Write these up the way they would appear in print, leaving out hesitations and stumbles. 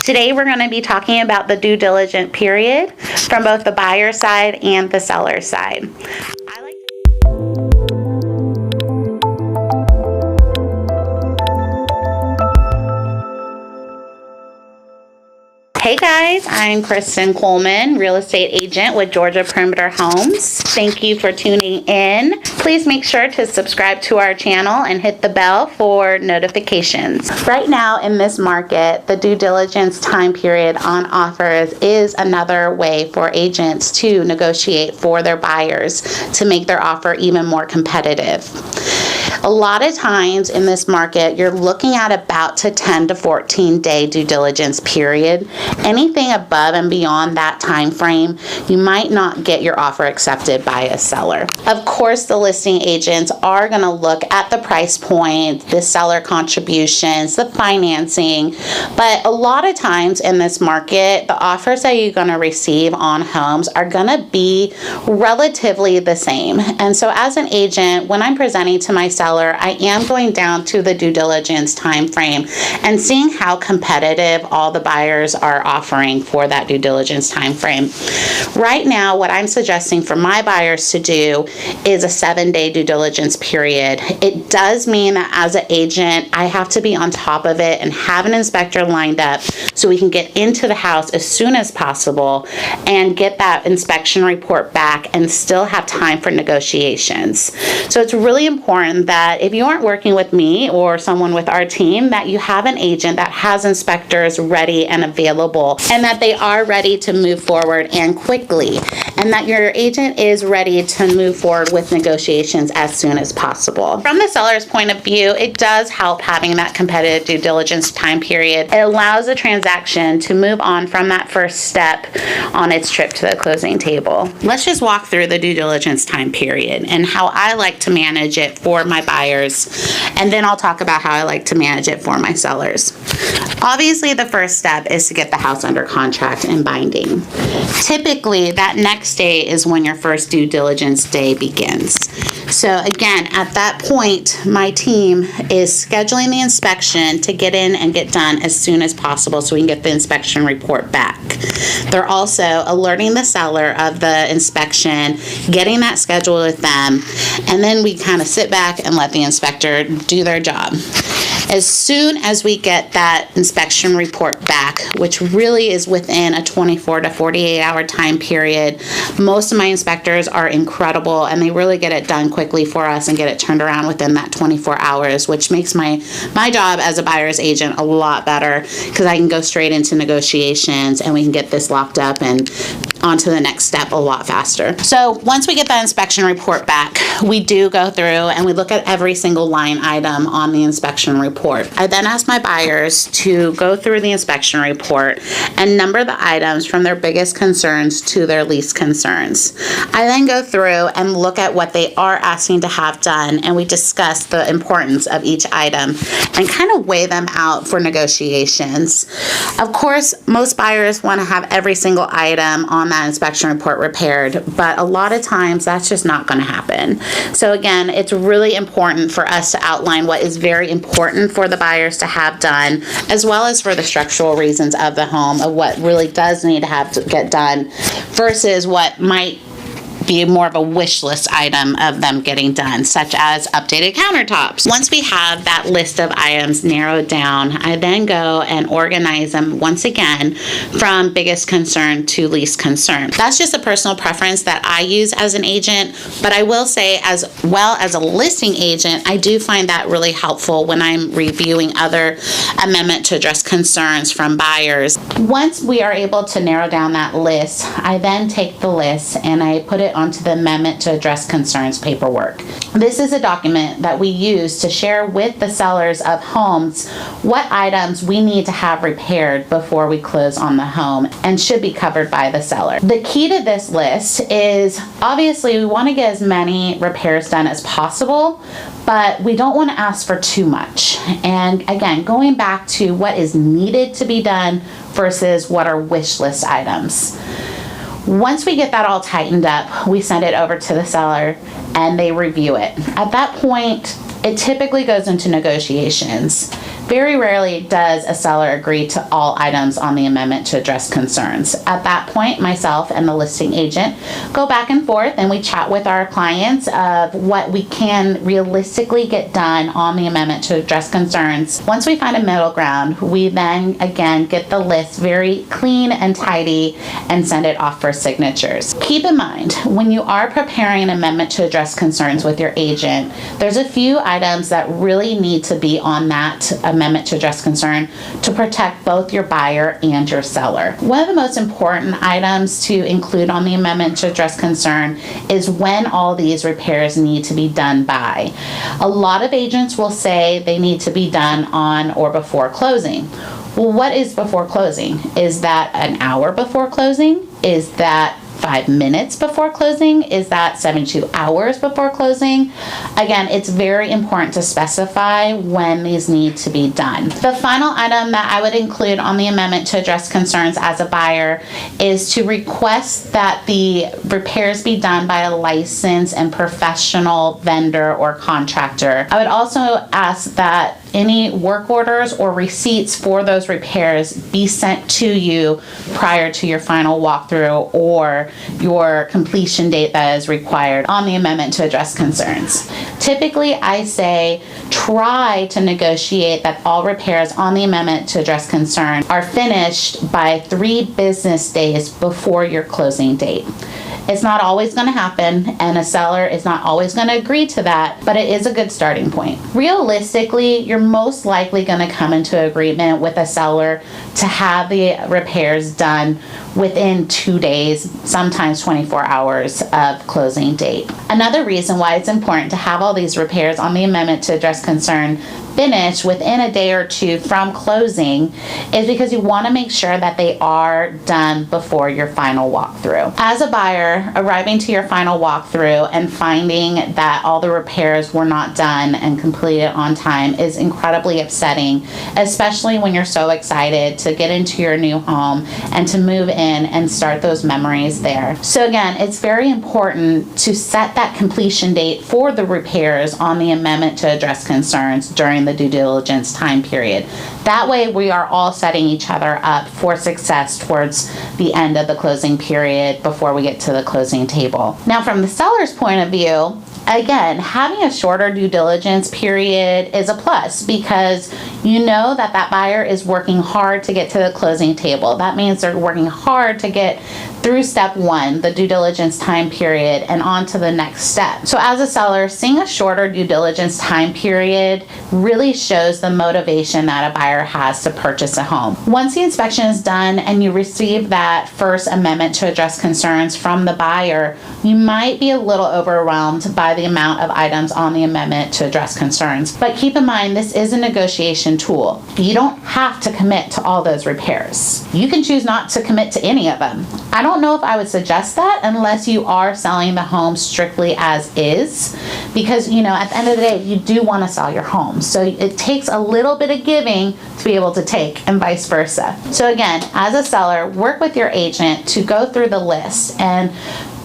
Today we're going to be talking about the due diligence period from both the buyer side and the seller side. Hey guys, I'm Kristen Coleman, real estate agent with Georgia Perimeter Homes. Thank you for tuning in. Please make sure to subscribe to our channel and hit the bell for notifications. Right now in this market, the due diligence time period on offers is another way for agents to negotiate for their buyers to make their offer even more competitive. A lot of times in this market, you're looking at about a 10 to 14 day due diligence period. Anything above and beyond that time frame, you might not get your offer accepted by a seller. Of course, the listing agents are going to look at the price point, the seller contributions, the financing, but a lot of times in this market, the offers that you're going to receive on homes are going to be relatively the same. And so as an agent, when I'm presenting to my seller, I am going down to the due diligence time frame and seeing how competitive all the buyers are offering for that due diligence time frame. Right now, what I'm suggesting for my buyers to do is a 7-day due diligence period. It does mean that as an agent, I have to be on top of it and have an inspector lined up so we can get into the house as soon as possible and get that inspection report back and still have time for negotiations. So it's really important that if you aren't working with me or someone with our team, that you have an agent that has inspectors ready and available, and that they are ready to move forward and quickly, and that your agent is ready to move forward with negotiations as soon as possible. From the seller's point of view, it does help having that competitive due diligence time period. It allows the transaction to move on from that first step on its trip to the closing table. Let's just walk through the due diligence time period and how I like to manage it for my buyers, and then I'll talk about how I like to manage it for my sellers. Obviously, the first step is to get the house under contract and binding. Typically, that next day is when your first due diligence day begins. So again, at that point, my team is scheduling the inspection to get in and get done as soon as possible so we can get the inspection report back. They're also alerting the seller of the inspection, getting that scheduled with them, and then we kind of sit back and let the inspector do their job. As soon as we get that inspection report back, which really is within a 24 to 48 hour time period, most of my inspectors are incredible and they really get it done quickly for us and get it turned around within that 24 hours, which makes my job as a buyer's agent a lot better because I can go straight into negotiations and we can get this locked up and on to the next step a lot faster. So once we get that inspection report back, we do go through and we look at every single line item on the inspection report. I then ask my buyers to go through the inspection report and number the items from their biggest concerns to their least concerns. I then go through and look at what they are asking to have done, and we discuss the importance of each item and kind of weigh them out for negotiations. Of course, most buyers want to have every single item on that inspection report repaired, but a lot of times that's just not going to happen. So again, it's really important for us to outline what is very important for the buyers to have done, as well as for the structural reasons of the home, of what really does need to have to get done versus what might be more of a wish list item of them getting done, such as updated countertops. Once we have that list of items narrowed down, I then go and organize them once again from biggest concern to least concern. That's just a personal preference that I use as an agent, but I will say as well as a listing agent, I do find that really helpful when I'm reviewing other amendment to address concerns from buyers. Once we are able to narrow down that list, I then take the list and I put it onto the amendment to address concerns paperwork. This is a document that we use to share with the sellers of homes what items we need to have repaired before we close on the home and should be covered by the seller. The key to this list is obviously we want to get as many repairs done as possible, but we don't want to ask for too much. And again, going back to what is needed to be done versus what are wish list items. Once we get that all tightened up, we send it over to the seller and they review it. At that point, it typically goes into negotiations. Very rarely does a seller agree to all items on the amendment to address concerns. At that point, myself and the listing agent go back and forth and we chat with our clients of what we can realistically get done on the amendment to address concerns. Once we find a middle ground, we then again get the list very clean and tidy and send it off for signatures. Keep in mind, when you are preparing an amendment to address concerns with your agent, there's a few items that really need to be on that amendment to address concern to protect both your buyer and your seller. One of the most important items to include on the amendment to address concern is when all these repairs need to be done by. A lot of agents will say they need to be done on or before closing. Well, what is before closing? Is that an hour before closing? Is that 5 minutes before closing? Is that 72 hours before closing? Again, it's very important to specify when these need to be done. The final item that I would include on the amendment to address concerns as a buyer is to request that the repairs be done by a licensed and professional vendor or contractor. I would also ask that any work orders or receipts for those repairs be sent to you prior to your final walkthrough or your completion date that is required on the amendment to address concerns. Typically, I say try to negotiate that all repairs on the amendment to address concern are finished by 3 business days before your closing date. It's not always going to happen, and a seller is not always going to agree to that, but it is a good starting point. Realistically, you're most likely going to come into agreement with a seller to have the repairs done within 2 days, sometimes 24 hours of closing date. Another reason why it's important to have all these repairs on the amendment to address concern finished within a day or 2 from closing is because you want to make sure that they are done before your final walkthrough. As a buyer, arriving to your final walkthrough and finding that all the repairs were not done and completed on time is incredibly upsetting, especially when you're so excited to get into your new home and to move in and start those memories there. So again, it's very important to set that completion date for the repairs on the amendment to address concerns during the due diligence time period. That way we are all setting each other up for success towards the end of the closing period before we get to the closing table. Now, from the seller's point of view, again, having a shorter due diligence period is a plus because you know that that buyer is working hard to get to the closing table. That means they're working hard to get through step 1, the due diligence time period, and on to the next step. So as a seller, seeing a shorter due diligence time period really shows the motivation that a buyer has to purchase a home. Once the inspection is done and you receive that first amendment to address concerns from the buyer, you might be a little overwhelmed by the amount of items on the amendment to address concerns. But keep in mind, this is a negotiation tool. You don't have to commit to all those repairs. You can choose not to commit to any of them. I don't know if I would suggest that unless you are selling the home strictly as is, because at the end of the day, you do want to sell your home. So it takes a little bit of giving to be able to take, and vice versa. So again, as a seller, work with your agent to go through the list and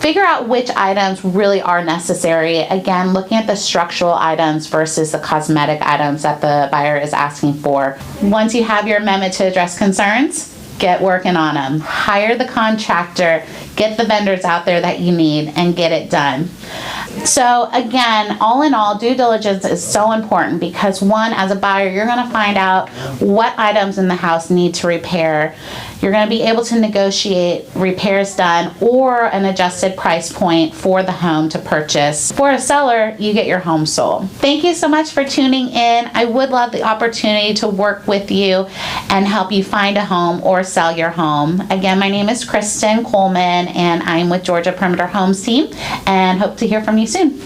figure out which items really are necessary. Again, looking at the structural items versus the cosmetic items that the buyer is asking for. Once you have your amendment to address concerns, get working on them. Hire the contractor, get the vendors out there that you need, and get it done. So again, all in all, due diligence is so important because one, as a buyer, you're going to find out what items in the house need to repair. You're going to be able to negotiate repairs done or an adjusted price point for the home to purchase. For a seller, you get your home sold. Thank you so much for tuning in. I would love the opportunity to work with you and help you find a home or sell your home. Again, my name is Kristen Coleman and I'm with Georgia Perimeter Homes team and hope to hear from you soon.